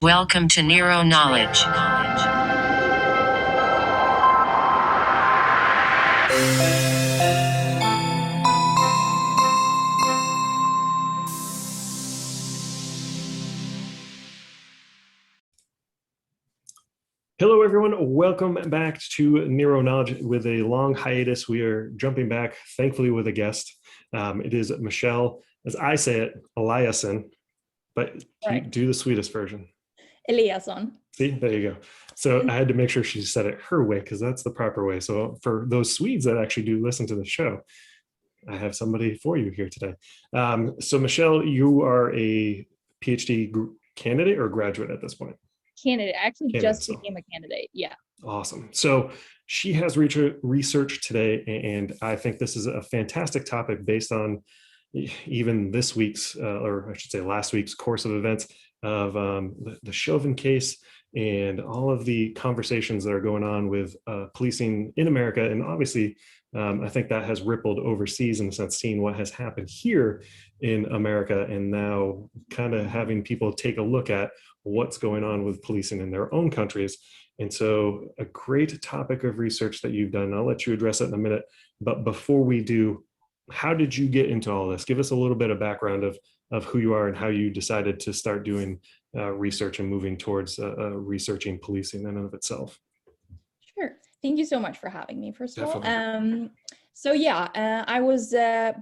Welcome to NIRO Knowledge. Hello, everyone. Welcome back to NIRO Knowledge. With a long hiatus, we are jumping back, thankfully, with a guest. It is Michelle, as I say it, Eliasson, but Right. do the Swedish version. Eliasson. See, there you go. So I had to make sure she said it her way because that's the proper way. So for those Swedes that actually do listen to the show, I have somebody for you here today. So Michelle, you are a PhD candidate or graduate at this point? Candidate. I actually Candidate, just became a candidate. Yeah. Awesome. So she has research today, and I think this is a fantastic topic based on even this week's, or I should say last week's course of events of the Chauvin case and all of the conversations that are going on with policing in America. And obviously, I think that has rippled overseas in the sense seeing what has happened here in America and now kind of having people take a look at what's going on with policing in their own countries. And so a great topic of research that you've done. I'll let you address it in a minute. But before we do, how did you get into all this? Give us a little bit of background of who you are and how you decided to start doing research and moving towards researching policing in and of itself. Sure. Thank you so much for having me, first of Definitely. all. So yeah, I was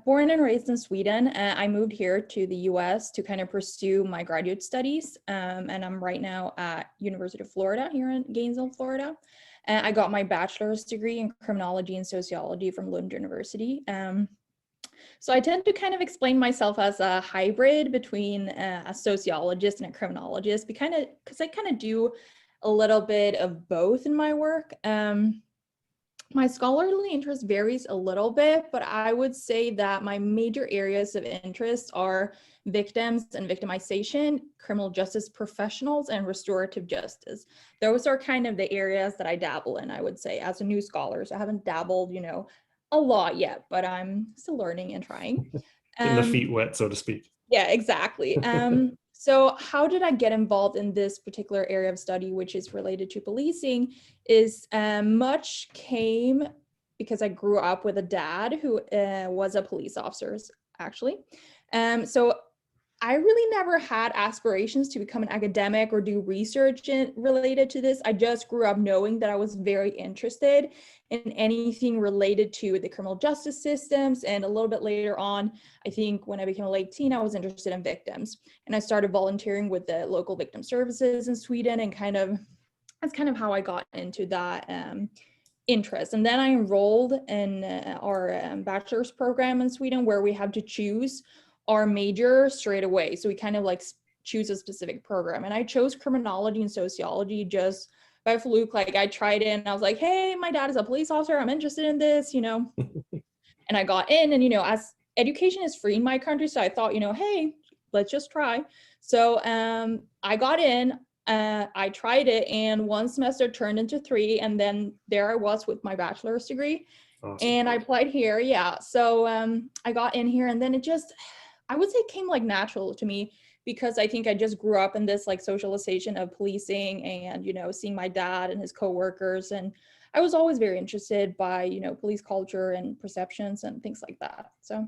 born and raised in Sweden. I moved here to the US to kind of pursue my graduate studies. And I'm right now at University of Florida here in Gainesville, Florida. I got my bachelor's degree in criminology and sociology from Lund University. So I tend to kind of explain myself as a hybrid between a sociologist and a criminologist, because I kind of do a little bit of both in my work. My scholarly interest varies a little bit, but I would say that my major areas of interest are victims and victimization, criminal justice professionals, and restorative justice. Those are kind of the areas that I dabble in, I would say, as a new scholar. So I haven't dabbled, a lot yet, but I'm still learning and trying. Getting the feet wet, so to speak. Yeah, exactly. So how did I get involved in this particular area of study, which is related to policing, is much came because I grew up with a dad who was a police officer, actually. So I really never had aspirations to become an academic or do research related to this. I just grew up knowing that I was very interested in anything related to the criminal justice systems. And a little bit later on, I think when I became a late teen, I was interested in victims. And I started volunteering with the local victim services in Sweden, and that's kind of how I got into that interest. And then I enrolled in our bachelor's program in Sweden, where we have to choose our major straight away. So we kind of like choose a specific program. And I chose criminology and sociology just by fluke. Like I tried it and I was like, hey, my dad is a police officer, I'm interested in this, and I got in. And, as education is free in my country, so I thought, hey, let's just try. So I got in, I tried it, and one semester turned into 3. And then there I was with my bachelor's degree. Awesome. And I applied here. Yeah. So I got in here, and then it just, I would say, came like natural to me, because I think I just grew up in this like socialization of policing and, seeing my dad and his coworkers. And I was always very interested by, police culture and perceptions and things like that. So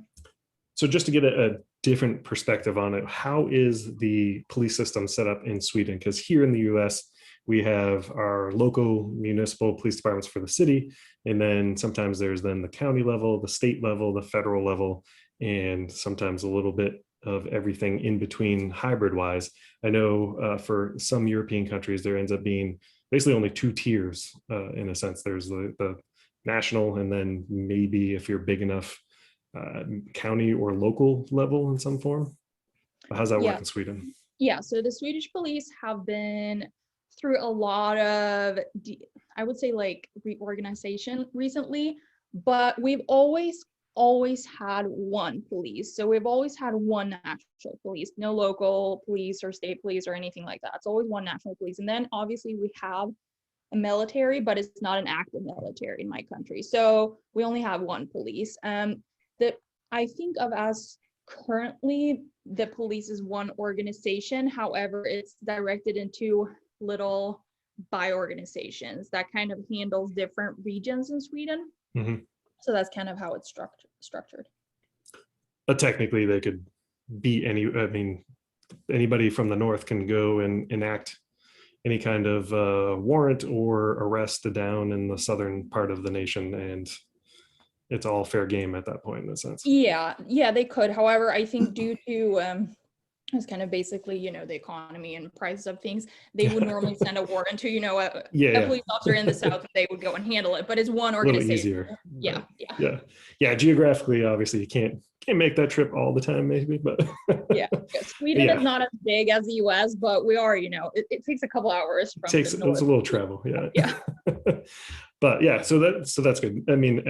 just to get a different perspective on it, how is the police system set up in Sweden? Because here in the US, we have our local municipal police departments for the city. And then sometimes there's then the county level, the state level, the federal level, and sometimes a little bit of everything in between hybrid wise. I know for some European countries, there ends up being basically only 2 tiers in a sense. There's the national, and then maybe if you're big enough, county or local level in some form. How's that work in Sweden? Yeah, so the Swedish police have been through a lot of, I would say, like reorganization recently, but we've always had one police. So we've always had one national police, no local police or state police or anything like that. It's always one national police. And then obviously we have a military, but it's not an active military in my country. So we only have one police. That I think of as currently the police is one organization. However, it's directed into little by organizations that kind of handles different regions in Sweden. Mhm. So that's kind of how it's structured. But technically they could be anybody from the north can go and enact any kind of warrant or arrest down in the southern part of the nation, and it's all fair game at that point in a sense. Yeah, they could. However, I think due to it's kind of basically, the economy and prices of things, they would normally send a warrant to, a police officer in the south, and they would go and handle it. But it's one A little organization. easier. Yeah, right. Yeah. Geographically, obviously, you can't make that trip all the time, maybe, but yeah. Sweden is not as big as the US, but we are, it takes a couple hours from it's a little travel. Yeah. But yeah, so that's good. I mean,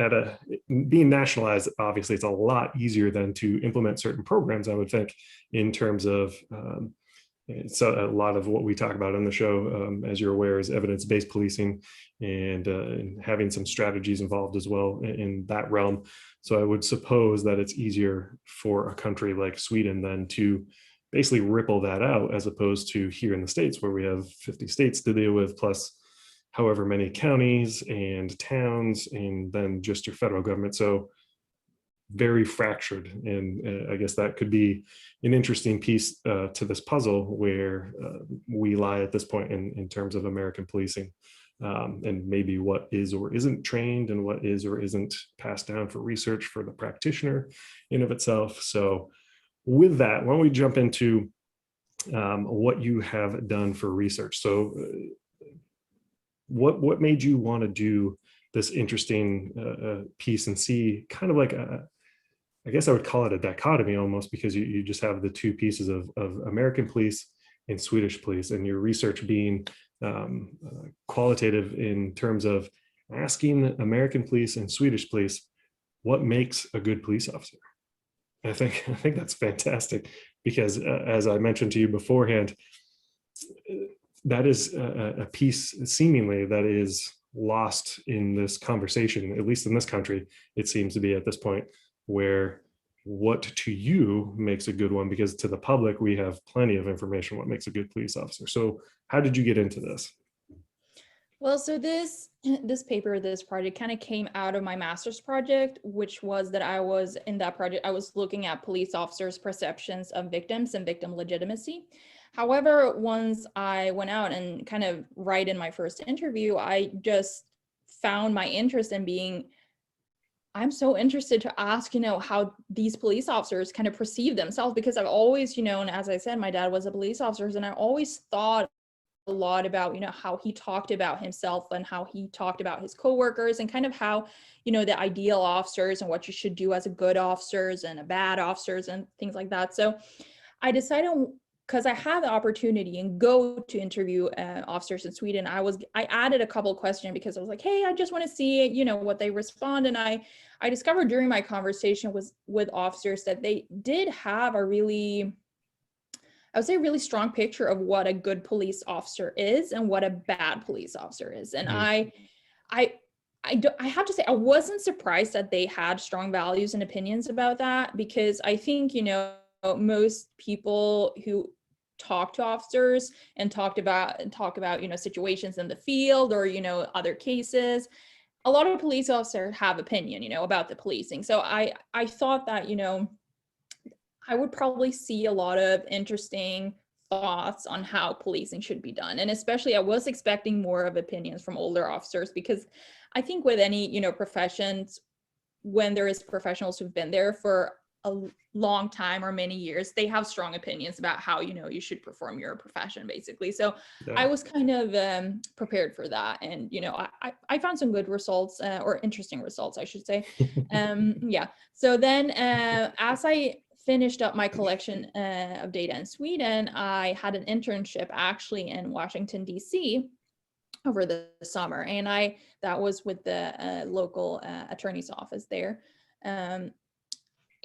being nationalized, obviously, it's a lot easier than to implement certain programs, I would think, in terms of so a lot of what we talk about on the show, as you're aware, is evidence-based policing and having some strategies involved as well in that realm. So I would suppose that it's easier for a country like Sweden then to basically ripple that out, as opposed to here in the States, where we have 50 states to deal with, plus however many counties and towns, and then just your federal government. So very fractured. And I guess that could be an interesting piece to this puzzle, where we lie at this point in terms of American policing, and maybe what is or isn't trained and what is or isn't passed down for research for the practitioner in of itself. So with that, why don't we jump into what you have done for research? So what made you want to do this interesting piece and see kind of like I guess I would call it a dichotomy almost, because you just have the two pieces of American police and Swedish police, and your research being qualitative in terms of asking American police and Swedish police what makes a good police officer. I think that's fantastic, because as I mentioned to you beforehand, that is a piece seemingly that is lost in this conversation, at least in this country, it seems to be at this point, where what to you makes a good one, because to the public, we have plenty of information what makes a good police officer. So how did you get into this? Well, so this paper, this project kind of came out of my master's project, which was that I was in that project, I was looking at police officers' perceptions of victims and victim legitimacy. However, once I went out and kind of right in my first interview, I just found my interest in being, I'm so interested to ask, how these police officers kind of perceive themselves, because I've always, and as I said, my dad was a police officer, and I always thought a lot about, how he talked about himself and how he talked about his coworkers, and kind of how, the ideal officers and what you should do as a good officers and a bad officers and things like that. So I decided, because I had the opportunity and go to interview officers in Sweden, I added a couple of questions, because I was like, hey, I just want to see, what they respond. And I discovered during my conversation with officers that they did have a really, I would say, a really strong picture of what a good police officer is and what a bad police officer is. And I have to say, I wasn't surprised that they had strong values and opinions about that, because I think, most people who talk to officers and talk about, situations in the field or, other cases, a lot of police officers have opinion, about the policing. So I thought that, I would probably see a lot of interesting thoughts on how policing should be done. And especially I was expecting more of opinions from older officers, because I think with any, professions, when there is professionals who've been there for a long time or many years, they have strong opinions about how, you should perform your profession, basically. So yeah. I was kind of prepared for that. And, I found some good results, or interesting results, I should say. Yeah. So then as I finished up my collection of data in Sweden, I had an internship actually in Washington, D.C. over the summer. And that was with the local attorney's office there.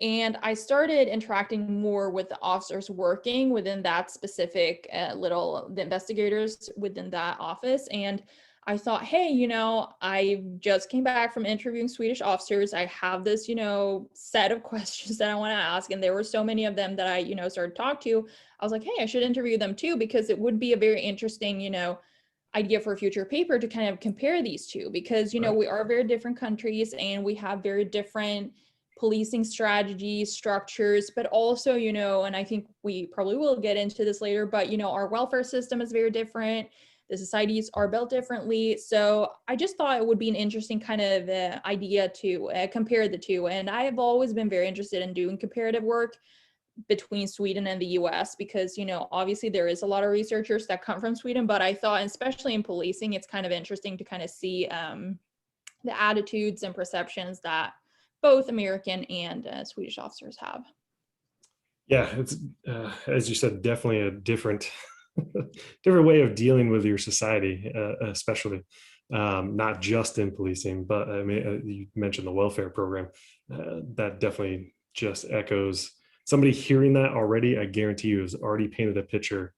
And I started interacting more with the officers working within that specific the investigators within that office. And I thought, hey, I just came back from interviewing Swedish officers. I have this, set of questions that I want to ask. And there were so many of them that I, started to talk to. I was like, hey, I should interview them too, because it would be a very interesting, idea for a future paper to kind of compare these two, because, Right. we are very different countries and we have very different policing strategies, structures, but also, and I think we probably will get into this later, but, our welfare system is very different. The societies are built differently. So I just thought it would be an interesting kind of idea to compare the two. And I have always been very interested in doing comparative work between Sweden and the US, because, obviously there is a lot of researchers that come from Sweden, but I thought, especially in policing, it's kind of interesting to kind of see the attitudes and perceptions that both American and Swedish officers have. Yeah, it's as you said, definitely a different different way of dealing with your society, especially not just in policing, but I mean, you mentioned the welfare program. That definitely just echoes. Somebody hearing that already, I guarantee you, has already painted a picture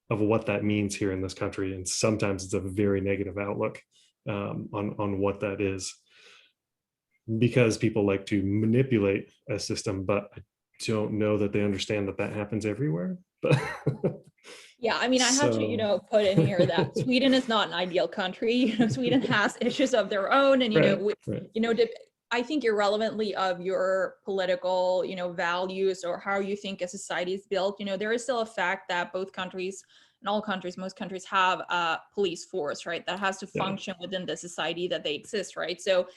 of what that means here in this country, and sometimes it's a very negative outlook on what that is, because people like to manipulate a system, but I don't know that they understand that that happens everywhere. But Yeah, I mean, I have to, so put in here that Sweden is not an ideal country. Sweden has issues of their own, and right, right. I think irrelevantly of your political, values or how you think a society is built, there is still a fact that both countries, in all countries, most countries have a police force, right, that has to Yeah. function within the society that they exist, right? So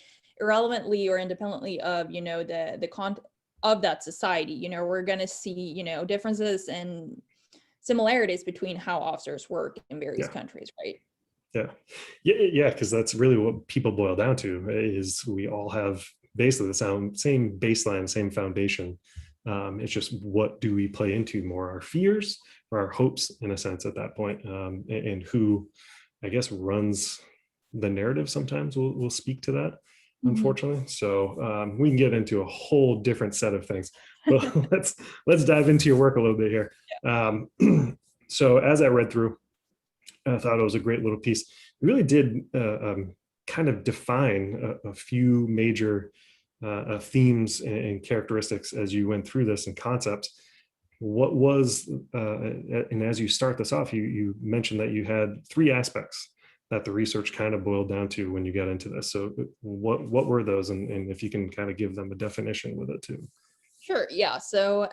irrelevantly or independently of, the content of that society, we're going to see, differences and similarities between how officers work in various Yeah. countries, right? Yeah, because that's really what people boil down to, is we all have basically the same baseline, same foundation. It's just, what do we play into more, our fears or our hopes, in a sense, at that point, and who, I guess, runs the narrative sometimes will speak to that, unfortunately. So we can get into a whole different set of things, but let's dive into your work a little bit here. So as I read through, I thought it was a great little piece. It really did kind of define a few major themes and characteristics as you went through this, and concepts. What was, and as you start this off, you mentioned that you had three aspects that the research kind of boiled down to when you got into this. So what were those? And if you can kind of give them a definition with it too. Sure. Yeah. So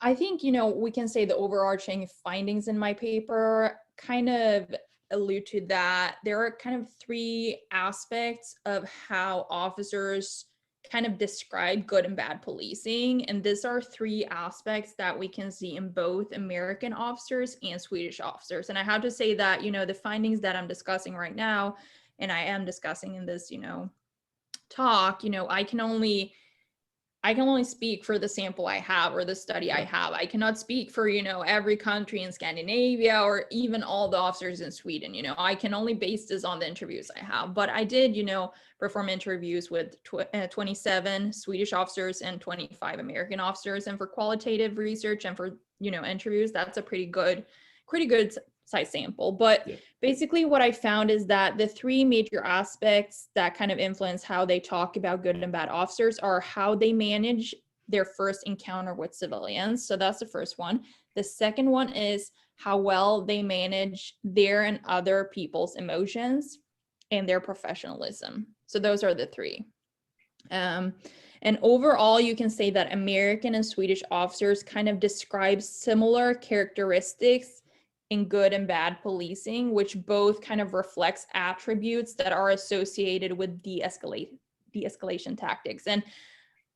I think, we can say the overarching findings in my paper kind of allude to that. There are kind of three aspects of how officers kind of describe good and bad policing. And these are three aspects that we can see in both American officers and Swedish officers. And I have to say that, the findings that I'm discussing right now, and I am discussing in this, talk, I can only speak for the sample I have or the study I have. I cannot speak for, every country in Scandinavia or even all the officers in Sweden. I can only base this on the interviews I have. But I did, perform interviews with 27 Swedish officers and 25 American officers. And for qualitative research and for, interviews, that's a pretty good size sample. But basically what I found is that the three major aspects that kind of influence how they talk about good and bad officers are how they manage their first encounter with civilians. So that's the first one. The second one is how well they manage their and other people's emotions and their professionalism. So those are the three. And overall, you can say that American and Swedish officers kind of describe similar characteristics in good and bad policing, which both kind of reflects attributes that are associated with de-escalation tactics. And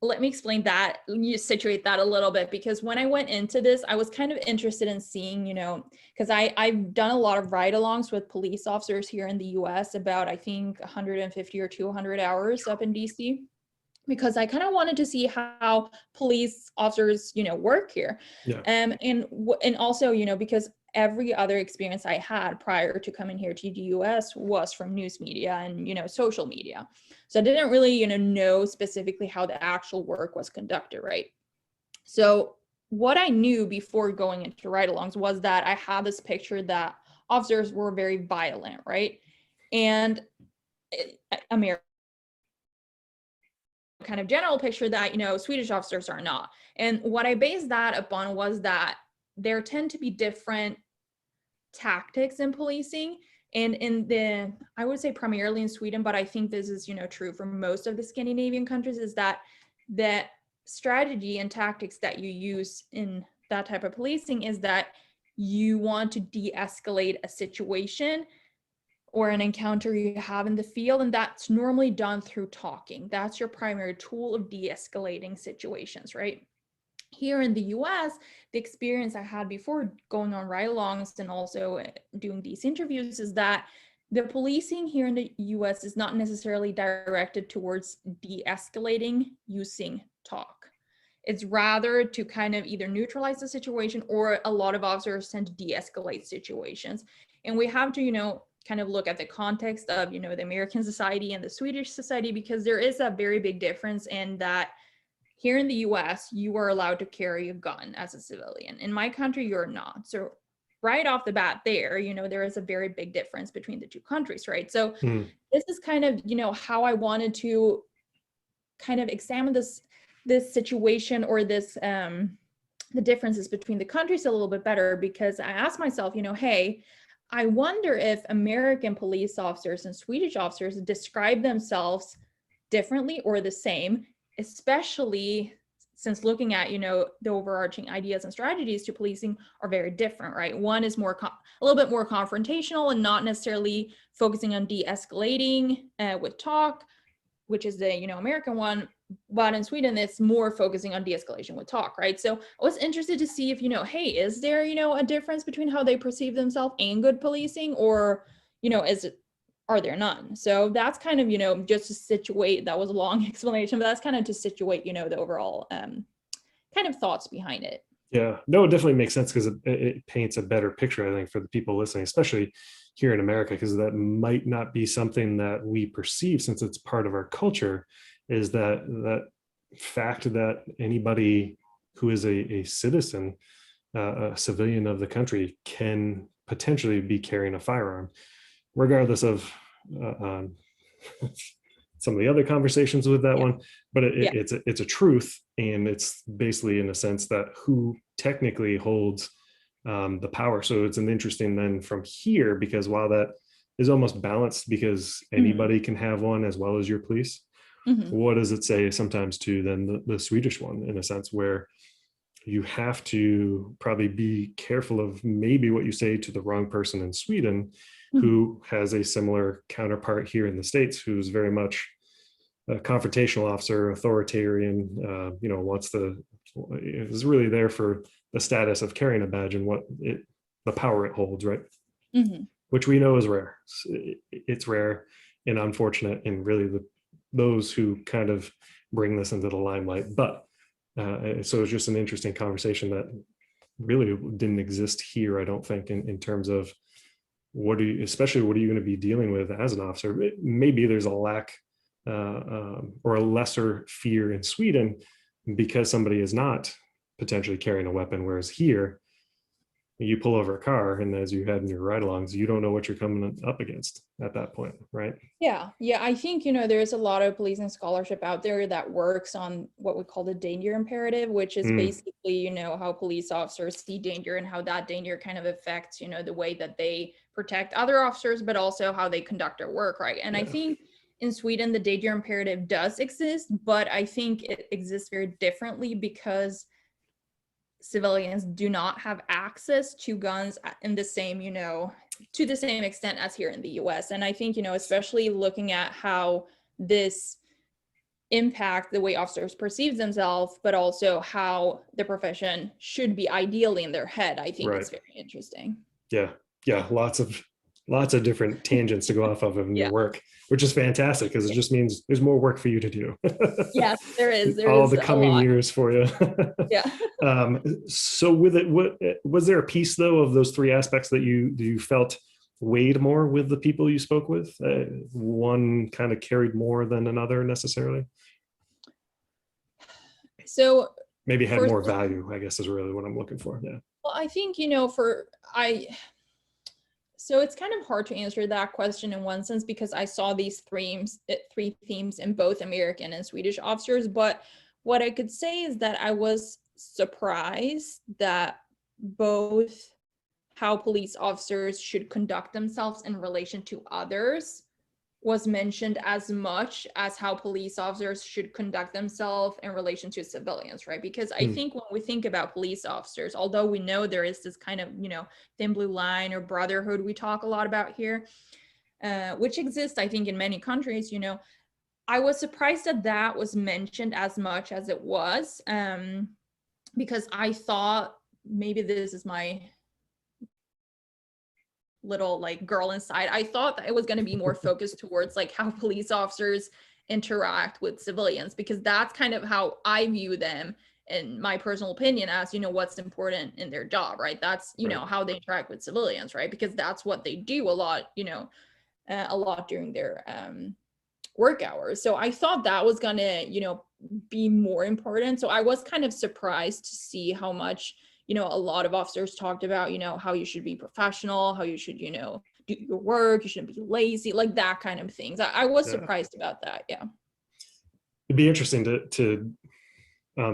let me explain that, you situate that a little bit, because when I went into this, I was kind of interested in seeing, because I've done a lot of ride-alongs with police officers here in the US, about, I think, 150 or 200 hours up in DC, because I kind of wanted to see how police officers, work here. Yeah. And also, because every other experience I had prior to coming here to the US was from news media and, social media. So I didn't really, know specifically how the actual work was conducted, right? So what I knew before going into ride-alongs was that I had this picture that officers were very violent, right? and American kind of general picture that, Swedish officers are not. And what I based that upon was that there tend to be different tactics in policing. And I would say primarily in Sweden, but I think this is, true for most of the Scandinavian countries, is that the strategy and tactics that you use in that type of policing is that you want to de-escalate a situation or an encounter you have in the field, and that's normally done through talking. That's your primary tool of de-escalating situations, right? Here in the US, the experience I had before going on ride-alongs and also doing these interviews is that the policing here in the US is not necessarily directed towards de-escalating using talk. It's rather to kind of either neutralize the situation, or a lot of officers tend to de-escalate situations. And we have to, kind of look at the context of, the American society and the Swedish society, because there is a very big difference in that here in the US, you are allowed to carry a gun as a civilian. In my country, you're not. So right off the bat there, there is a very big difference between the two countries, right? So this is kind of, how I wanted to kind of examine this situation, or this, the differences between the countries a little bit better, because I asked myself, hey, I wonder if American police officers and Swedish officers describe themselves differently or the same, especially since looking at, the overarching ideas and strategies to policing are very different, right? One is more a little bit more confrontational and not necessarily focusing on de-escalating with talk, which is the, American one. But in Sweden, it's more focusing on de-escalation with talk, right? So I was interested to see if, hey, is there, a difference between how they perceive themselves and good policing, or, are there none? So that's kind of, just to situate, that was a long explanation, but that's kind of to situate, the overall kind of thoughts behind it. Yeah, no, it definitely makes sense, because it paints a better picture, I think, for the people listening, especially here in America, because that might not be something that we perceive, since it's part of our culture, is that fact that anybody who is a citizen, a civilian of the country, can potentially be carrying a firearm, regardless of some of the other conversations with that one. But it's a truth, and it's basically, in a sense, that who technically holds the power. So it's an interesting then from here, because while that is almost balanced, because anybody can have one as well as your police, what does it say sometimes to then the Swedish one, in a sense, where you have to probably be careful of maybe what you say to the wrong person in Sweden, who has a similar counterpart here in the States, who's very much a confrontational officer, authoritarian, is really there for the status of carrying a badge and the power it holds, right? Which we know is rare. It's rare and unfortunate, and really those who kind of bring this into the limelight. But so it's just an interesting conversation that really didn't exist here, I don't think, in terms of what are you going to be dealing with as an officer. Maybe there's a lack or a lesser fear in Sweden because somebody is not potentially carrying a weapon, whereas here you pull over a car, and as you had in your ride-alongs, you don't know what you're coming up against at that point, right? Yeah, I think, there's a lot of policing scholarship out there that works on what we call the danger imperative, which is basically, how police officers see danger and how that danger kind of affects, the way that they protect other officers, but also how they conduct their work, right? And I think in Sweden, the danger imperative does exist, but I think it exists very differently, because civilians do not have access to guns in the same, to the same extent as here in the US. And I think, especially looking at how this impact the way officers perceive themselves, but also how the profession should be ideally in their head, I think it's very interesting. Yeah, lots of different tangents to go off of in your work, which is fantastic, because it just means there's more work for you to do. Yes, there is. All the coming years for you. So with it, was there a piece though of those three aspects that you felt weighed more with the people you spoke with? One kind of carried more than another necessarily? So maybe had more value, I guess, is really what I'm looking for. Yeah. Well, I think, So it's kind of hard to answer that question in one sense because I saw these three themes in both American and Swedish officers. But what I could say is that I was surprised that both how police officers should conduct themselves in relation to others was mentioned as much as how police officers should conduct themselves in relation to civilians, right? Because I think when we think about police officers, although we know there is this kind of, thin blue line or brotherhood we talk a lot about here, which exists, I think, in many countries, I was surprised that that was mentioned as much as it was, because I thought, maybe this is my little like girl inside, I thought that it was going to be more focused towards like how police officers interact with civilians, because that's kind of how I view them in my personal opinion as, what's important in their job, right? That's, how they interact with civilians, right? Because that's what they do a lot, a lot during their work hours. So I thought that was gonna, be more important. So I was kind of surprised to see how much, a lot of officers talked about, how you should be professional, how you should, do your work, you shouldn't be lazy, like that kind of things. I was surprised about that. Yeah. It'd be interesting to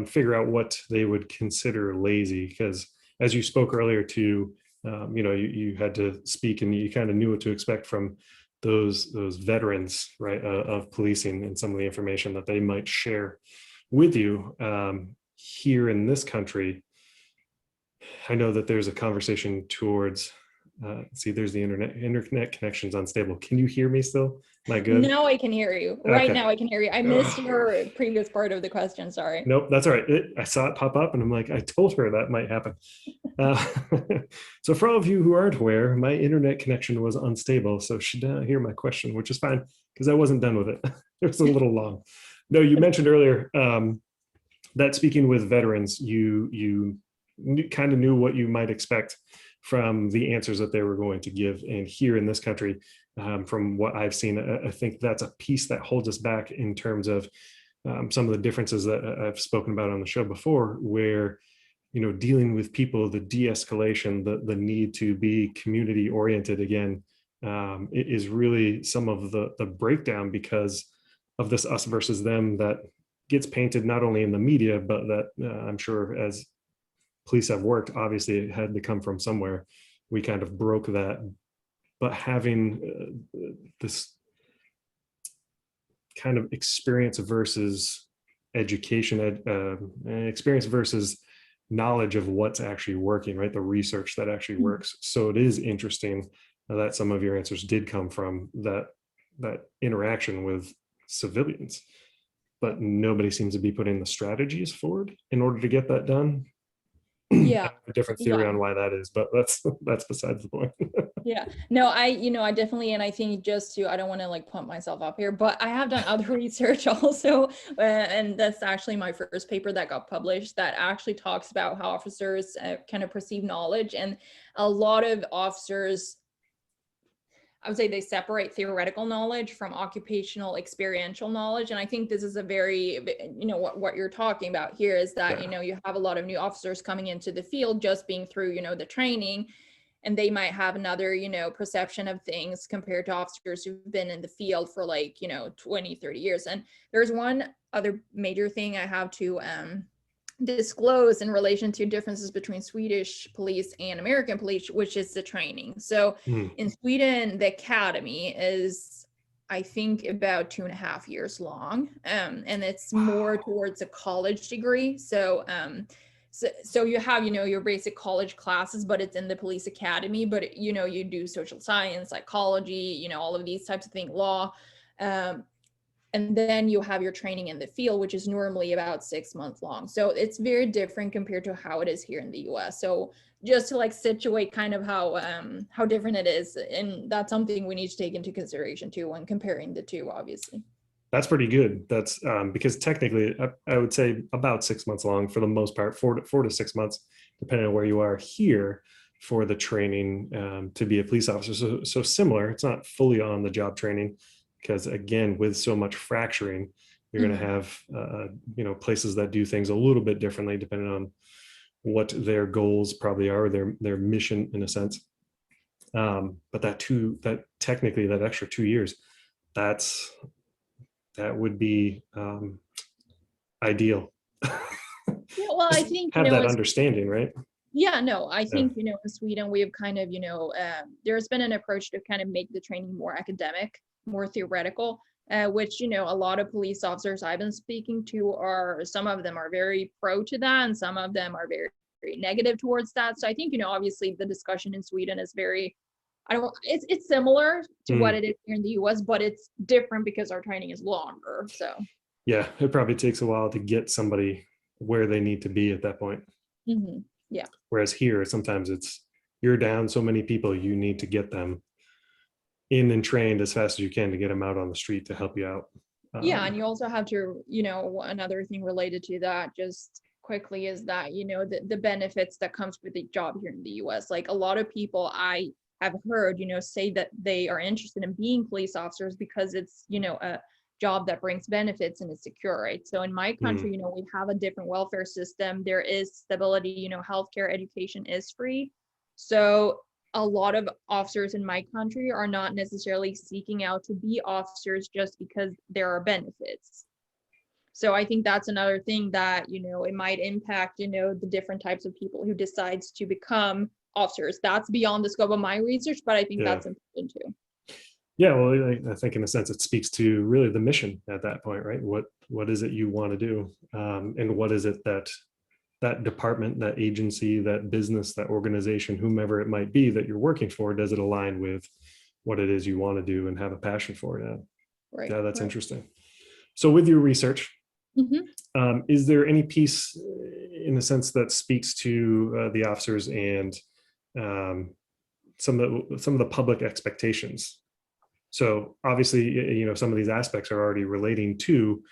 figure out what they would consider lazy, because as you spoke earlier to, you had to speak and you kind of knew what to expect from those veterans, right, of policing and some of the information that they might share with you. Here in this country, I know that there's a conversation towards, there's the internet connection's unstable. Can you hear me still? Am I good? Now I can hear you. Right now I can hear you. I missed your previous part of the question, sorry. Nope, that's all right. I saw it pop up and I'm like, I told her that might happen. So for all of you who aren't aware, my internet connection was unstable, so she didn't hear my question, which is fine because I wasn't done with it. It was a little long. No, you mentioned earlier that speaking with veterans, you kind of knew what you might expect from the answers that they were going to give. And here in this country, from what I've seen, I think that's a piece that holds us back in terms of some of the differences that I've spoken about on the show before, where, dealing with people, the de-escalation, the need to be community oriented again, it is really some of the breakdown because of this us versus them that gets painted not only in the media, but that I'm sure as police have worked, obviously it had to come from somewhere. We kind of broke that, but having this kind of experience versus education, experience versus knowledge of what's actually working, right? The research that actually works. So it is interesting that some of your answers did come from that interaction with civilians, but nobody seems to be putting the strategies forward in order to get that done. Yeah. A different theory on why that is, but that's besides the point. Yeah, no, I definitely, and I think I don't want to like pump myself up here, but I have done other research also, and that's actually my first paper that got published that actually talks about how officers kind of perceive knowledge. And a lot of officers, I would say, they separate theoretical knowledge from occupational experiential knowledge. And I think this is a very, what you're talking about here is that, you have a lot of new officers coming into the field just being through, the training, and they might have another, perception of things compared to officers who've been in the field for like, 20, 30 years. And there's one other major thing I have to disclose in relation to differences between Swedish police and American police, which is the training. So in Sweden, the academy is, I think, about 2.5 years long, and it's more towards a college degree. So you have, your basic college classes, but it's in the police academy, but you do social science, psychology, all of these types of things, law. And then you have your training in the field, which is normally about 6 months long. So it's very different compared to how it is here in the US. So just to like situate kind of how different it is. And that's something we need to take into consideration too when comparing the two, obviously. That's pretty good. That's because technically I would say about 6 months long for the most part, 4 to 6 months, depending on where you are here for the training to be a police officer. So similar, it's not fully on the job training, because again, with so much fracturing, you're going to have, places that do things a little bit differently depending on what their goals probably are, their mission in a sense. But that technically that extra 2 years, that would be ideal. Yeah, well, I think, have that understanding, right? yeah, no, I Yeah. think, in Sweden, we have kind of, there's been an approach to kind of make the training more academic, more theoretical, which, a lot of police officers I've been speaking to some of them are very pro to that, and some of them are very, very negative towards that. So I think, obviously the discussion in Sweden is very, it's similar to what it is here in the US, but it's different because our training is longer. So yeah, it probably takes a while to get somebody where they need to be at that point. Yeah. Whereas here, sometimes you're down so many people, you need to get them in and trained as fast as you can to get them out on the street to help you out. Yeah, and you also have to, another thing related to that just quickly is that, the benefits that comes with the job here in the US. Like, a lot of people I have heard, say that they are interested in being police officers because it's, a job that brings benefits and is secure, right? So in my country, we have a different welfare system. There is stability, healthcare, education is free. So a lot of officers in my country are not necessarily seeking out to be officers just because there are benefits. So I think that's another thing that, it might impact, the different types of people who decides to become officers. That's beyond the scope of my research, but I think that's important too. Yeah, well, I think in a sense it speaks to really the mission at that point, right? What is it you want to do, and what is it that department, that agency, that business, that organization, whomever it might be that you're working for, does it align with what it is you want to do and have a passion for it? Right. Yeah, that's interesting. So with your research, is there any piece in a sense that speaks to the officers and some of the public expectations? So obviously, some of these aspects are already relating to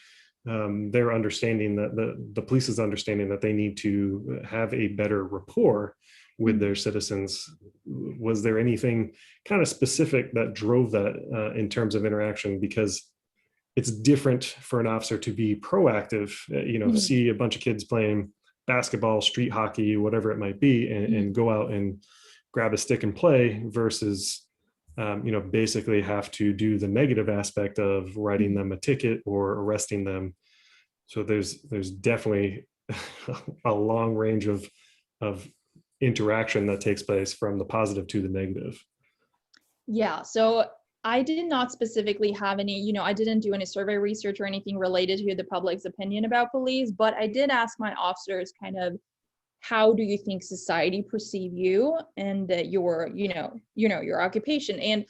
their understanding that the police's understanding that they need to have a better rapport with their citizens. Was there anything kind of specific that drove that in terms of interaction? Because it's different for an officer to be proactive, see a bunch of kids playing basketball, street hockey, whatever it might be, and go out and grab a stick and play versus basically have to do the negative aspect of writing them a ticket or arresting them. So there's definitely a long range of interaction that takes place from the positive to the negative. Yeah, so I did not specifically have any, I didn't do any survey research or anything related to the public's opinion about police, but I did ask my officers kind of, how do you think society perceive you and your, your occupation? And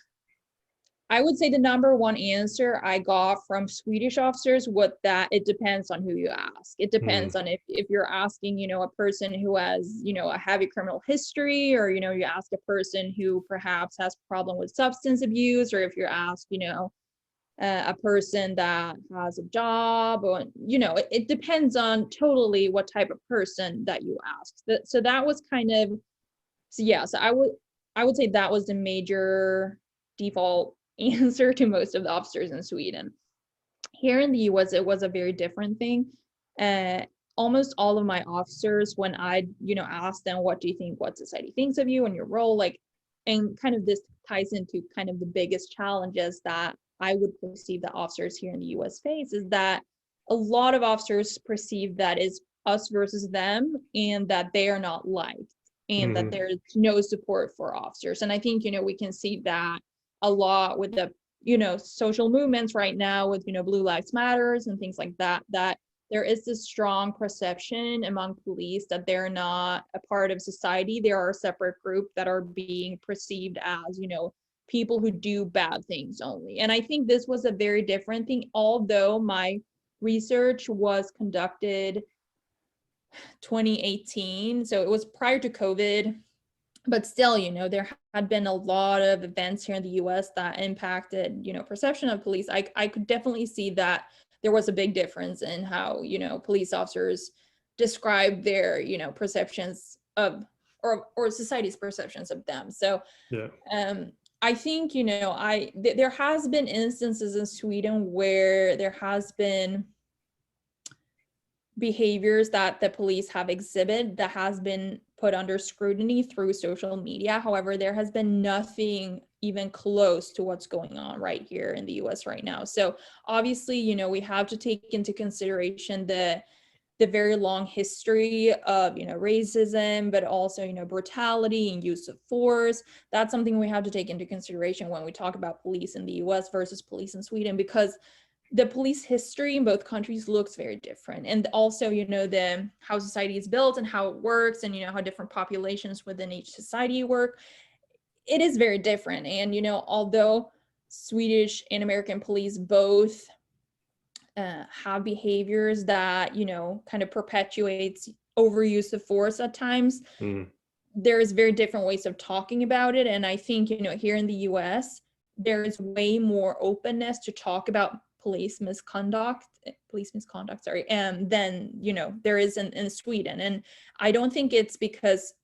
I would say the number one answer I got from Swedish officers was that it depends on who you ask. It depends on if you're asking, a person who has, a heavy criminal history, or, you ask a person who perhaps has a problem with substance abuse, or if you're asked, a person that has a job, or, it depends on totally what type of person that you ask. So that was kind of, so I would say that was the major default answer to most of the officers in Sweden. Here in the US, it was a very different thing. Almost all of my officers, when I, asked them, what do you think, what society thinks of you and your role, like, and kind of this ties into kind of the biggest challenges that I would perceive that officers here in the US face, is that a lot of officers perceive that it's us versus them, and that they are not liked, and that there's no support for officers. And I think, we can see that a lot with the, social movements right now with, Blue Lives Matters and things like that, that there is this strong perception among police that they're not a part of society. They are a separate group that are being perceived as, people who do bad things only. And I think this was a very different thing, although my research was conducted 2018. So it was prior to COVID, but still, there had been a lot of events here in the US that impacted, perception of police. I could definitely see that there was a big difference in how, police officers describe their, perceptions of, or society's perceptions of them. So, I think, there has been instances in Sweden where there has been behaviors that the police have exhibited that has been put under scrutiny through social media. However, there has been nothing even close to what's going on right here in the US right now. So obviously, you know, we have to take into consideration the very long history of, you know, racism, but also, you know, brutality and use of force. That's something we have to take into consideration when we talk about police in the US versus police in Sweden, because the police history in both countries looks very different. And also, you know, the how society is built and how it works, and, you know, how different populations within each society work. It is very different. And, you know, although Swedish and American police both have behaviors that, you know, kind of perpetuates overuse of force at times, there's very different ways of talking about it. And I think, you know, here in the US, there's way more openness to talk about police misconduct, sorry, than, you know, there is in Sweden. And I don't think it's because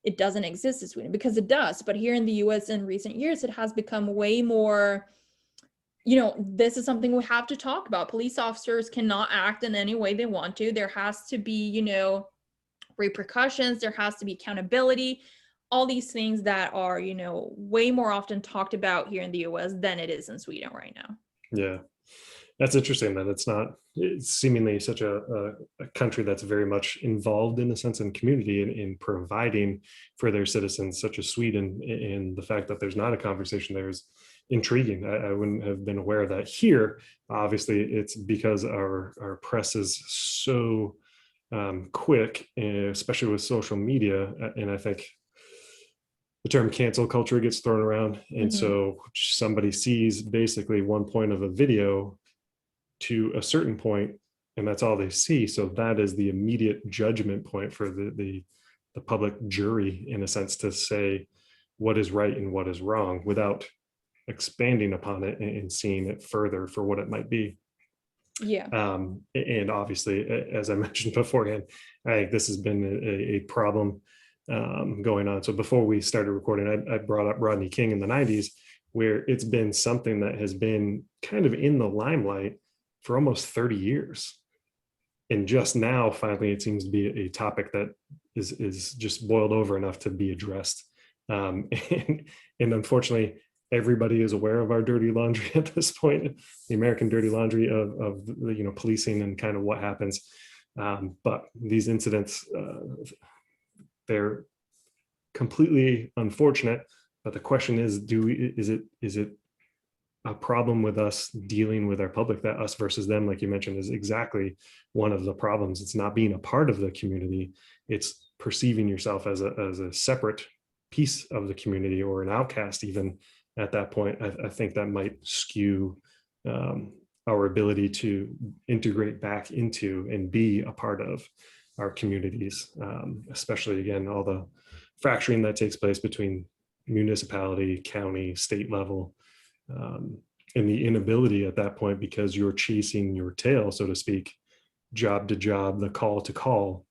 it doesn't exist in Sweden, because it does. But here in the US in recent years, it has become way more, you know, this is something we have to talk about. Police officers cannot act in any way they want to. There has to be, you know, repercussions. There has to be accountability. All these things that are, you know, way more often talked about here in the US than it is in Sweden right now. Yeah, that's interesting that it's seemingly such a country that's very much involved in a sense in community in providing for their citizens, such as Sweden. And the fact that there's not a conversation there is intriguing. I wouldn't have been aware of that here. Obviously, it's because our press is so quick, especially with social media. And I think the term cancel culture gets thrown around. And so somebody sees basically one point of a video to a certain point, and that's all they see. So that is the immediate judgment point for the public jury, in a sense, to say what is right and what is wrong without expanding upon it and seeing it further for what it might be. Yeah. And obviously, as I mentioned beforehand, I think this has been a problem going on. So before we started recording, I brought up Rodney King in the 90s, where it's been something that has been kind of in the limelight for almost 30 years. And just now, finally, it seems to be a topic that is just boiled over enough to be addressed. And unfortunately, everybody is aware of our dirty laundry at this point, the American dirty laundry of you know, policing and kind of what happens. But these incidents, they're completely unfortunate. But the question is, is it a problem with us dealing with our public? That us versus them, like you mentioned, is exactly one of the problems. It's not being a part of the community. It's perceiving yourself as a separate piece of the community, or an outcast even at that point. I think that might skew our ability to integrate back into and be a part of our communities, especially, again, all the fracturing that takes place between municipality, county, state level, and the inability at that point, because you're chasing your tail, so to speak, job to job, the call to call.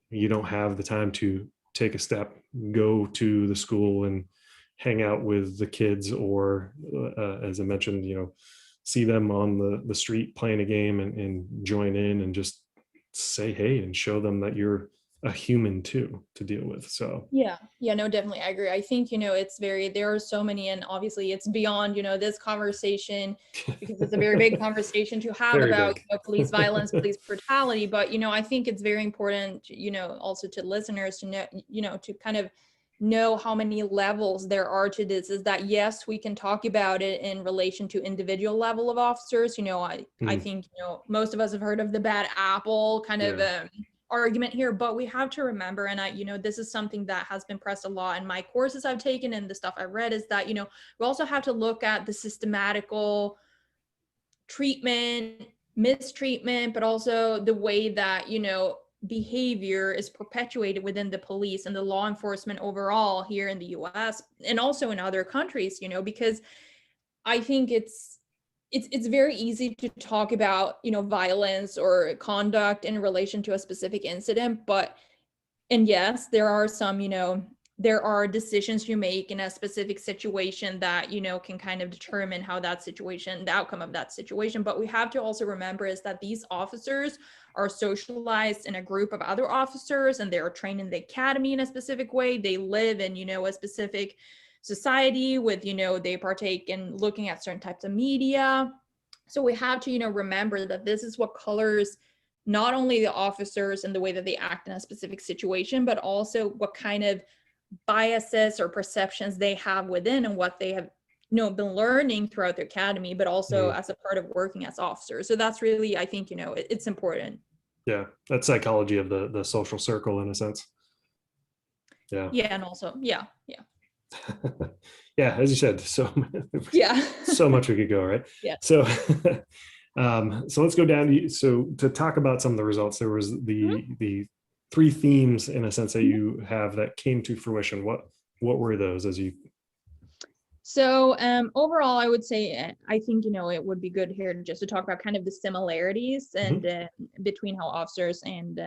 You don't have the time to take a step, go to the school and hang out with the kids, or as I mentioned, you know, see them on the street playing a game and join in and just say hey and show them that you're a human too to deal with. So yeah, no, definitely, I agree. I think, you know, there are so many, and obviously it's beyond, you know, this conversation, because it's a very big conversation to have about, you know, police violence, police brutality. But, you know, I think it's very important, you know, also to listeners to know, you know, to kind of know how many levels there are to this. Is that, yes, we can talk about it in relation to individual level of officers. You know, I think, you know, most of us have heard of the bad apple kind of argument here, but we have to remember, and you know, this is something that has been pressed a lot in my courses I've taken and the stuff I've read, is that, you know, we also have to look at the systematical treatment, mistreatment, but also the way that, you know, behavior is perpetuated within the police and the law enforcement overall here in the US and also in other countries, you know, because I think it's very easy to talk about, you know, violence or conduct in relation to a specific incident, and yes, there are some, you know, there are decisions you make in a specific situation that, you know, can kind of determine the outcome of that situation. But we have to also remember is that these officers are socialized in a group of other officers, and they're trained in the academy in a specific way. They live in, a specific society with, they partake in looking at certain types of media. So we have to, remember that this is what colors not only the officers and the way that they act in a specific situation, but also what kind of biases or perceptions they have within and what they have been learning throughout the academy, but also as a part of working as officers. So that's really, I think, it's important. Yeah, that's psychology of the social circle in a sense. Yeah. Yeah, and also, yeah. Yeah, as you said, so much we could go, right? Yeah. So so let's go down to talk about some of the results. There was the three themes in a sense that you have that came to fruition. What were those as you? So overall, I would say, I think, it would be good here just to talk about kind of the similarities and between how officers and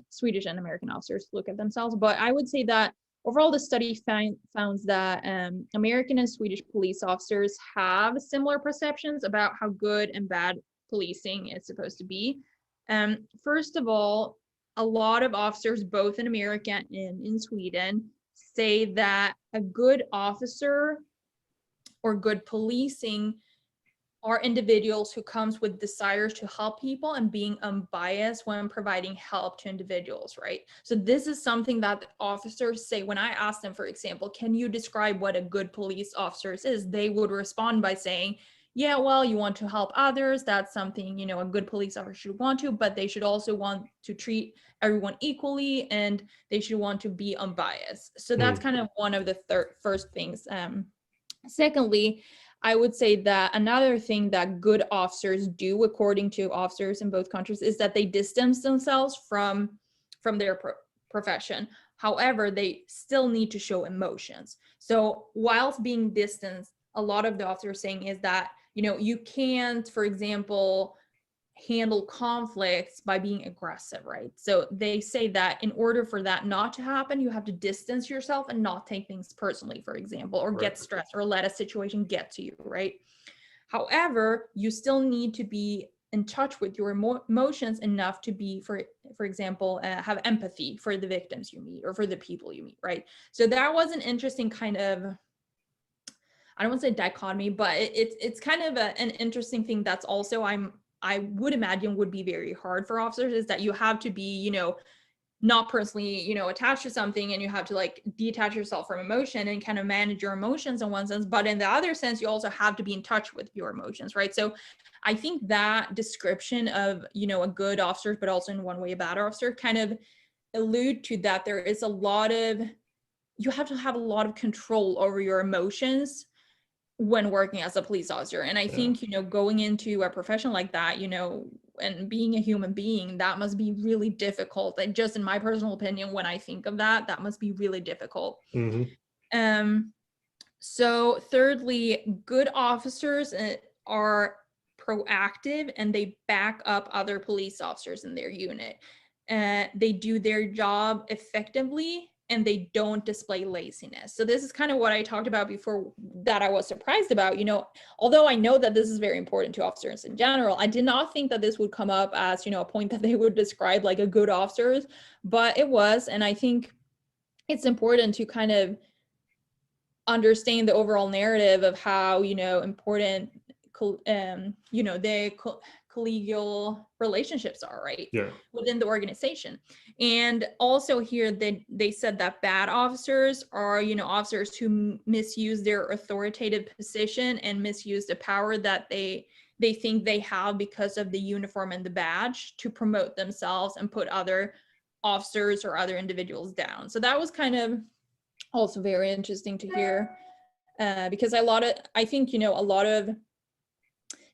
Swedish and American officers look at themselves. But I would say that overall, the study found that American and Swedish police officers have similar perceptions about how good and bad policing is supposed to be. First of all, a lot of officers, both in America and in Sweden, say that a good officer or good policing are individuals who comes with desires to help people and being unbiased when providing help to individuals, right? So this is something that officers say. When I ask them, for example, can you describe what a good police officer is? They would respond by saying, yeah, well, you want to help others. That's something, a good police officer should want to, but they should also want to treat everyone equally, and they should want to be unbiased. So that's kind of one of the first things. Secondly, I would say that another thing that good officers do, according to officers in both countries, is that they distance themselves from their profession. However, they still need to show emotions. So whilst being distanced, a lot of the officers are saying is that, you can't, for example, handle conflicts by being aggressive, right? So they say that in order for that not to happen, you have to distance yourself and not take things personally, for example, or get stressed or let a situation get to you, right? However, you still need to be in touch with your emotions enough to be, for example, have empathy for the victims you meet or for the people you meet, right? So that was an interesting kind of, I don't want to say dichotomy, but it's kind of an interesting thing that's also I would imagine would be very hard for officers, is that you have to be, not personally, attached to something, and you have to like detach yourself from emotion and kind of manage your emotions in one sense. But in the other sense, you also have to be in touch with your emotions, right? So I think that description of, a good officer, but also in one way a bad officer, kind of allude to that there is you have to have a lot of control over your emotions when working as a police officer. And I think, going into a profession like that, and being a human being, that must be really difficult. And just in my personal opinion, when I think of that must be really difficult. So thirdly, good officers are proactive and they back up other police officers in their unit. They do their job effectively and they don't display laziness. So this is kind of what I talked about before that I was surprised about. Although I know that this is very important to officers in general, I did not think that this would come up as, a point that they would describe like a good officers, but it was. And I think it's important to kind of understand the overall narrative of how, important, the collegial relationships are, right? Within the organization. And also here they said that bad officers are, officers who misuse their authoritative position and misuse the power that they think they have because of the uniform and the badge to promote themselves and put other officers or other individuals down. So that was kind of also very interesting to hear, because I think, a lot of,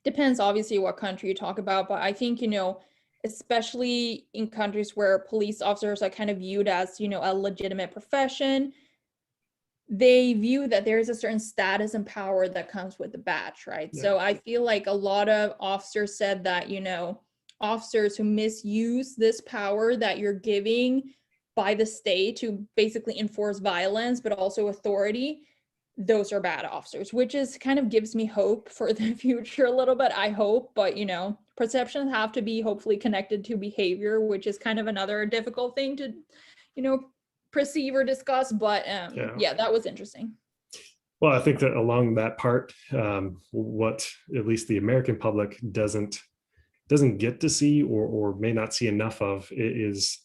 depends obviously what country you talk about, but I think, especially in countries where police officers are kind of viewed as, a legitimate profession, they view that there is a certain status and power that comes with the badge, right? So I feel like a lot of officers said that, officers who misuse this power that you're giving by the state to basically enforce violence, but also authority, those are bad officers, which is kind of gives me hope for the future a little bit, I hope. But, perceptions have to be hopefully connected to behavior, which is kind of another difficult thing to, perceive or discuss. But yeah, that was interesting. Well, I think that along that part, what at least the American public doesn't get to see or may not see enough of is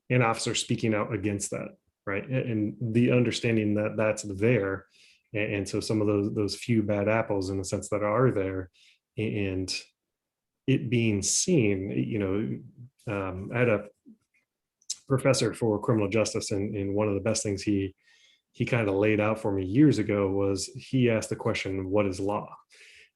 an officer speaking out against that, right? And the understanding that that's there. And so some of those few bad apples in the sense that are there, and it being seen, I had a professor for criminal justice, and one of the best things he kind of laid out for me years ago was he asked the question, what is law?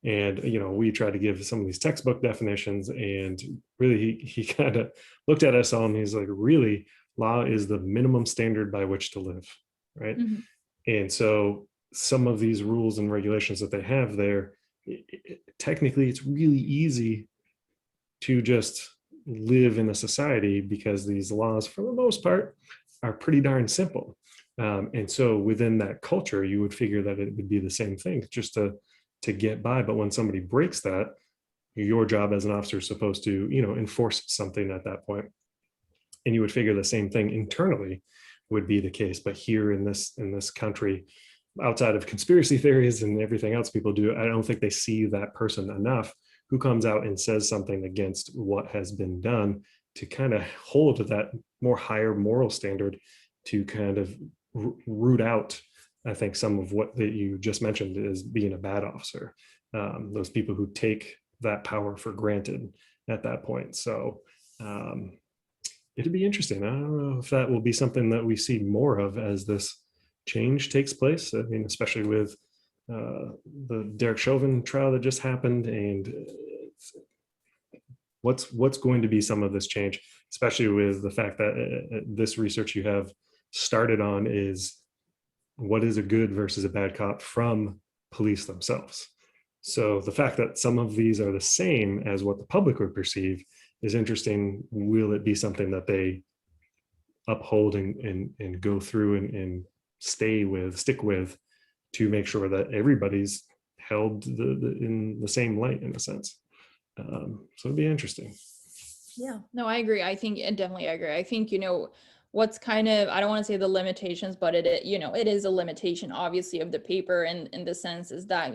And, we tried to give some of these textbook definitions, and really he kind of looked at us all and he's like, really, law is the minimum standard by which to live, right? Mm-hmm. And so some of these rules and regulations that they have there, technically it's really easy to just live in a society because these laws, for the most part, are pretty darn simple. And so within that culture, you would figure that it would be the same thing just to get by. But when somebody breaks that, your job as an officer is supposed to, enforce something at that point. And you would figure the same thing internally would be the case. But here in this country, outside of conspiracy theories and everything else people do, I don't think they see that person enough who comes out and says something against what has been done to kind of hold to that more higher moral standard to kind of root out, I think, some of what that you just mentioned is being a bad officer. Those people who take that power for granted at that point. So it'd be interesting. I don't know if that will be something that we see more of as this change takes place. I mean, especially with the Derek Chauvin trial that just happened, and what's going to be some of this change, especially with the fact that this research you have started on is what is a good versus a bad cop from police themselves. So the fact that some of these are the same as what the public would perceive is interesting. Will it be something that they uphold and go through and stick with to make sure that everybody's held in the same light in a sense? So it'd be interesting. Yeah, no, I agree. I think definitely I agree. I think, what's kind of, I don't want to say the limitations, but it is a limitation obviously of the paper in the sense is that,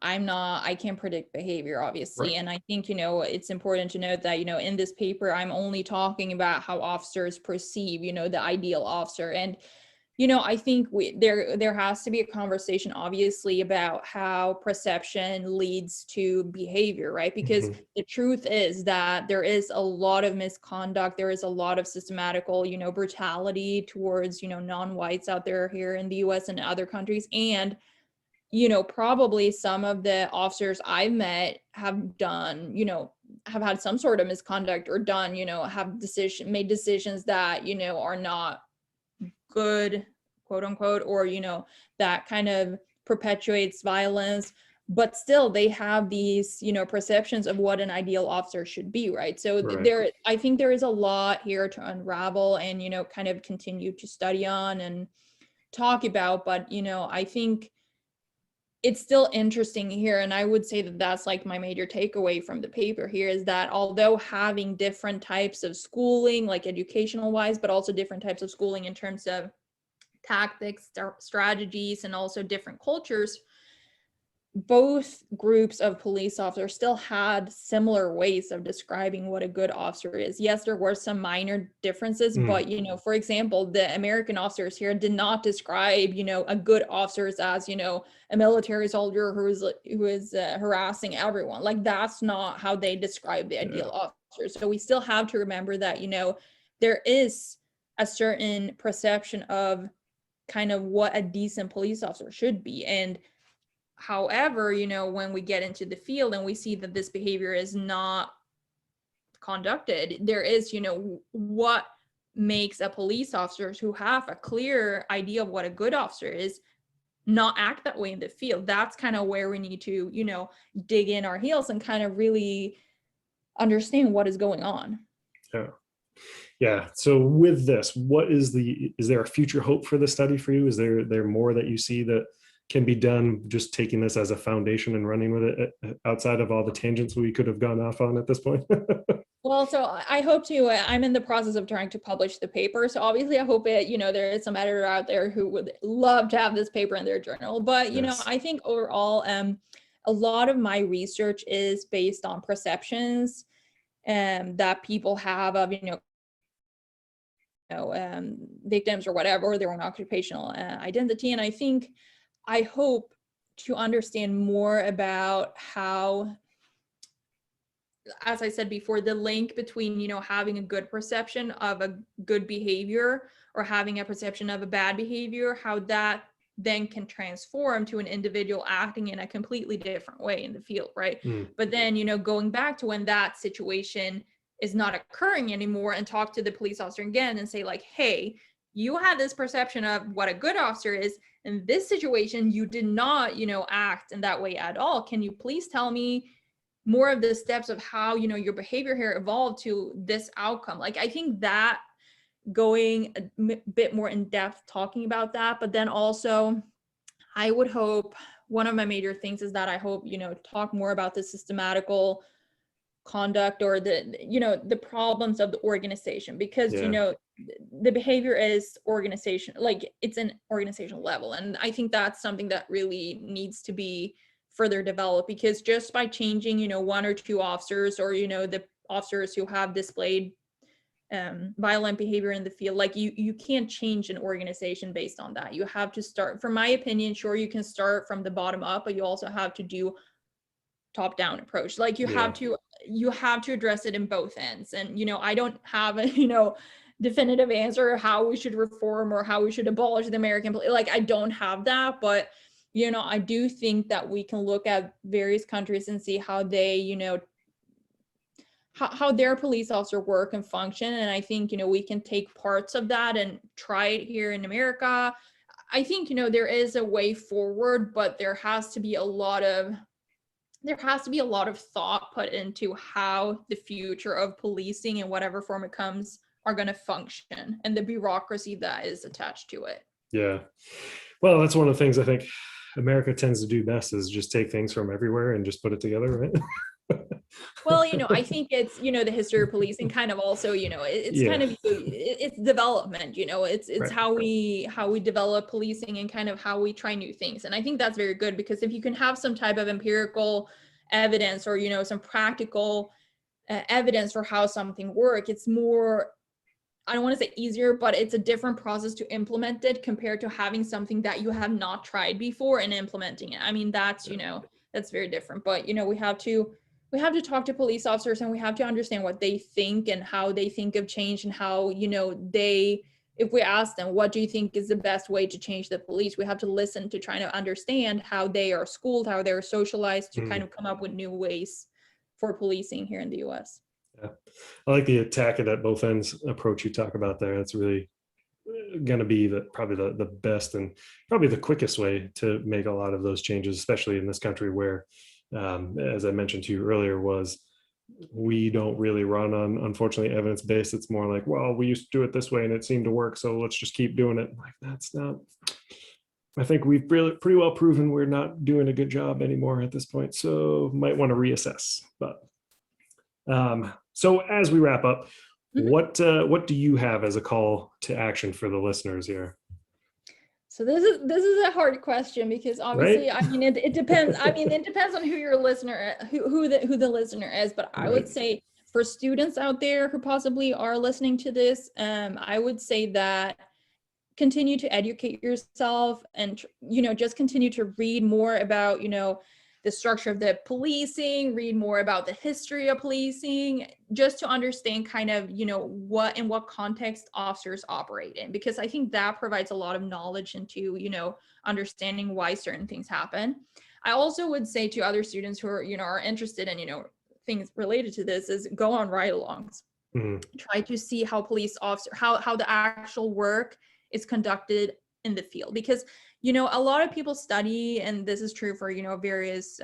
I can't predict behavior obviously. Right. And I think, it's important to note that, in this paper, I'm only talking about how officers perceive, the ideal officer. And, I think there has to be a conversation obviously about how perception leads to behavior, right? Because the truth is that there is a lot of misconduct. There is a lot of systematical, brutality towards, non-whites out there here in the US and other countries. And, probably some of the officers I've met have done, have had some sort of misconduct or done, have made decisions that, are not good, quote unquote, or that kind of perpetuates violence, but still they have these perceptions of what an ideal officer should be, right? So right. I think there is a lot here to unravel and kind of continue to study on and talk about, but I think it's still interesting here, and I would say that that's like my major takeaway from the paper here is that although having different types of schooling, like educational wise, but also different types of schooling in terms of tactics, strategies, and also different cultures, both groups of police officers still had similar ways of describing what a good officer is. Yes, there were some minor differences, but for example, the American officers here did not describe, a good officer as, a military soldier who is harassing everyone. Like that's not how they describe the ideal officer. So we still have to remember that, there is a certain perception of kind of what a decent police officer should be. And however, when we get into the field and we see that this behavior is not conducted, there is, what makes a police officers who have a clear idea of what a good officer is not act that way in the field. That's kind of where we need to, dig in our heels and kind of really understand what is going on. Yeah. So with this, is there a future hope for the study for you? Is there more that you see that can be done just taking this as a foundation and running with it outside of all the tangents we could have gone off on at this point? Well, so I hope to, I'm in the process of trying to publish the paper. So obviously I hope it, there is some editor out there who would love to have this paper in their journal. But, Yes. I think overall, a lot of my research is based on perceptions that people have of, victims or whatever, or their own occupational identity. And I hope to understand more about how, as I said before, the link between, having a good perception of a good behavior or having a perception of a bad behavior, how that then can transform to an individual acting in a completely different way in the field, right? But then, going back to when that situation is not occurring anymore, and talk to the police officer again and say like, hey, you had this perception of what a good officer is. In this situation, you did not, act in that way at all. Can you please tell me more of the steps of how, your behavior here evolved to this outcome? Like, I think that going a bit more in depth talking about that, but then also I would hope, one of my major things is that I hope, talk more about the systematical conduct or the problems of the organization, because the behavior is organization, like it's an organizational level, and I think that's something that really needs to be further developed, because just by changing one or two officers, or the officers who have displayed violent behavior in the field, like you can't change an organization based on that. You have to start, from my opinion, sure, you can start from the bottom up, but you also have to do top-down approach. Like you have to address it in both ends. And I don't have a definitive answer how we should reform or how we should abolish the American police. Like I don't have that, but I do think that we can look at various countries and see how they how their police officer work and function. And I think we can take parts of that and try it here in America. I think there is a way forward, but there has to be a lot of thought put into how the future of policing, in whatever form it comes, are going to function, and the bureaucracy that is attached to it. Yeah. Well, that's one of the things I think America tends to do best, is just take things from everywhere and just put it together, right? Well, I think it's, the history of policing kind of also, it's kind of, it's development, it's Right. how we develop policing and kind of how we try new things. And I think that's very good, because if you can have some type of empirical evidence, or, some practical evidence for how something works, it's more, I don't want to say easier, but it's a different process to implement it compared to having something that you have not tried before and implementing it. I mean, that's, that's very different. But, we have to talk to police officers, and we have to understand what they think and how they think of change, and how, if we ask them, what do you think is the best way to change the police? We have to listen to try to understand how they are schooled, how they're socialized, to kind of come up with new ways for policing here in the US. Yeah. I like the attack it at both ends approach you talk about there. That's really going to be probably the best and probably the quickest way to make a lot of those changes, especially in this country where, as I mentioned to you earlier, we don't really run on, unfortunately, evidence-based. It's more like, well, we used to do it this way and it seemed to work, so let's just keep doing it. Like, that's not, I think we've pretty well proven we're not doing a good job anymore at this point, so might want to reassess. But so as we wrap up, what do you have as a call to action for the listeners here? So this is a hard question, because obviously, right? I mean, it depends. I mean, it depends on who your listener, who the listener is. But I would say, for students out there who possibly are listening to this, I would say that continue to educate yourself, and just continue to read more about the structure of the policing, read more about the history of policing, just to understand kind of, what in what context officers operate in, because I think that provides a lot of knowledge into, understanding why certain things happen. I also would say to other students who are, are interested in, things related to this, is go on ride-alongs. Try to see how police officer, how the actual work is conducted in the field, because a lot of people study, and this is true for various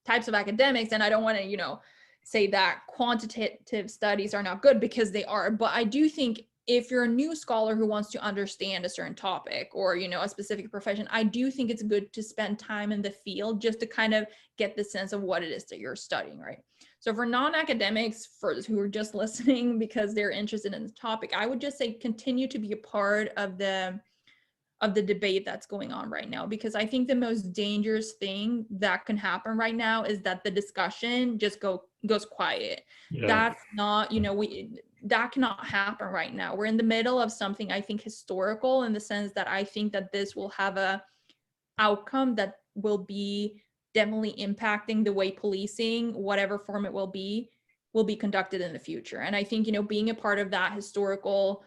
types of academics, and I don't want to say that quantitative studies are not good, because they are, but I do think if you're a new scholar who wants to understand a certain topic or, you know, a specific profession, I do think it's good to spend time in the field just to kind of get the sense of what it is that you're studying, right? So for non-academics, for who are just listening because they're interested in the topic, I would just say continue to be a part of the debate that's going on right now, because I think the most dangerous thing that can happen right now is that the discussion just goes quiet. Yeah. That's not, you know, that cannot happen right now. We're in the middle of something, I think, historical, in the sense that I think that this will have a outcome that will be definitely impacting the way policing, whatever form it will be conducted in the future. And I think, you know, being a part of that historical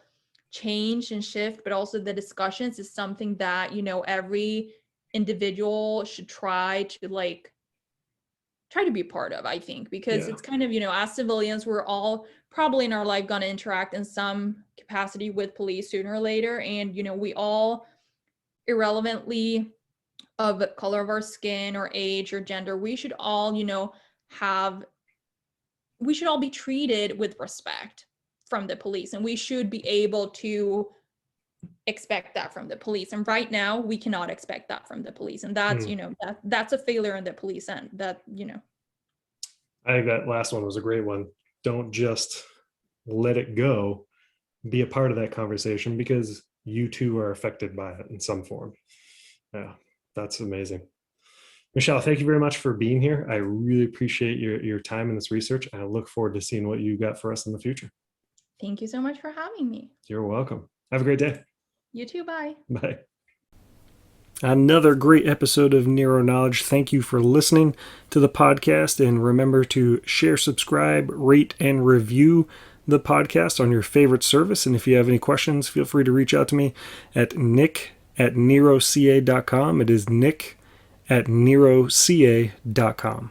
change and shift, but also the discussions, is something that, you know, every individual should try to be a part of, I think, because it's kind of, you know, as civilians, we're all probably in our life going to interact in some capacity with police sooner or later. And, you know, we all, irrelevantly of color of our skin or age or gender, we should all, you know, we should all be treated with respect from the police, and we should be able to expect that from the police. And right now we cannot expect that from the police, and that's you know, that's a failure in the police end, that, you know. I think that last one was a great one. Don't just let it go, be a part of that conversation, because you too are affected by it in some form. Yeah, that's amazing. Michelle, thank you very much for being here. I really appreciate your time in this research, and I look forward to seeing what you got for us in the future. Thank you so much for having me. You're welcome. Have a great day. You too. Bye. Bye. Another great episode of NIRO Knowledge. Thank you for listening to the podcast, and remember to share, subscribe, rate, and review the podcast on your favorite service. And if you have any questions, feel free to reach out to me at nick@niroca.com. It is nick@niroca.com.